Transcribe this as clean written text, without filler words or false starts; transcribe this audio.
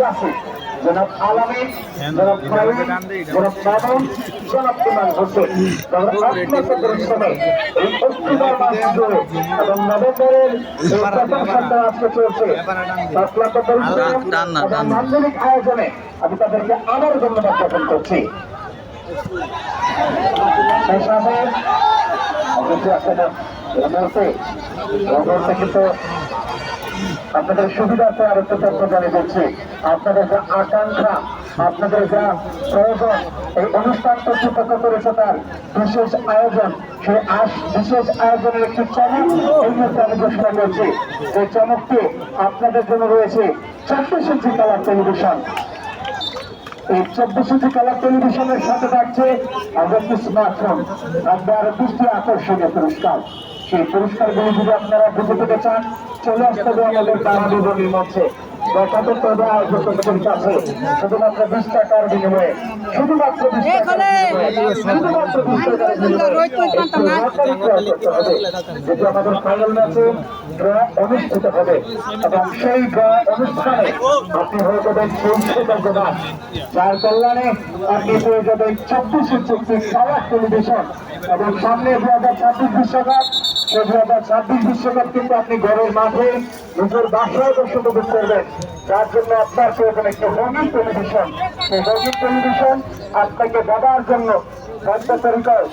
ইয়াসির, জনাব আলামিন, জনাব ফাহিম, জনাব মামুন, জনাব ইমরান হোসেন। আপনাদের পরিশ্রমে এই অক্টোবর মাস জুড়ে এবং নভেম্বরের এই প্রথম সপ্তাহ আজকে চলছে অক্লান্ত পরিশ্রম এবং নান্দনিক আয়োজনে আমি তাদেরকে আবার ধন্যবাদ জ্ঞাপন করছি। সেই সাথে অবশ্যই আপনারা কিন্তু আপনাদের সুবিধার্থে আর একটা তথ্য জানিয়ে দিচ্ছি। আপনাদের যে আকাঙ্ক্ষা, আপনাদের যা প্রয়োজন, এই অনুষ্ঠান কর্তৃপক্ষ করেছে তার বিশেষ আয়োজন, সেই বিশেষ আয়োজনের একটি চমক এই মুহূর্তে আমি ঘোষণা করছি। সেই চমকটি আপনাদের জন্য রয়েছে 24 ইঞ্চি কালার টেলিভিশন। এই 24 ইঞ্চি কালার টেলিভিশনের সাথে থাকছে একটি স্মার্টফোন, থাকবে আরো 20টি আকর্ষণীয় পুরস্কার। সেই পুরস্কারগুলি যদি আপনারা বুঝে পেতে চান, চলে আসতে হবে আমাদের বাংলাদেশের মধ্যে দেখা করতে হবে আয়োজকদের কাছে শুধুমাত্র 20 টাকার বিনিময়ে, শুধুমাত্র 20 টাকার বিনিময়ে, শুধুমাত্র 20 টাকার বিনিময়ে যেটি আমাদের ফাইনাল ম্যাচে ড্র অনুষ্ঠিত হবে এবং সেই ড্র অনুষ্ঠানে আপনি হয়ে যাবেন সৌভাগ্যবান, যার কল্যাণে আপনি পেয়ে যাবেন 24 ইঞ্চি কালার টেলিভিশন এবং সামনে 2026 বিশ্বকাপ। সেই 2026 বিশ্বকাপ কিন্তু আপনি ঘরের মাঠে নিজের বাসায় বসে উপভোগ করবেন, যার জন্য আপনার প্রয়োজন একটি রঙিন টেলিভিশন। সেই রঙিন টেলিভিশন আপনাকে দেওয়ার জন্য তরিকায়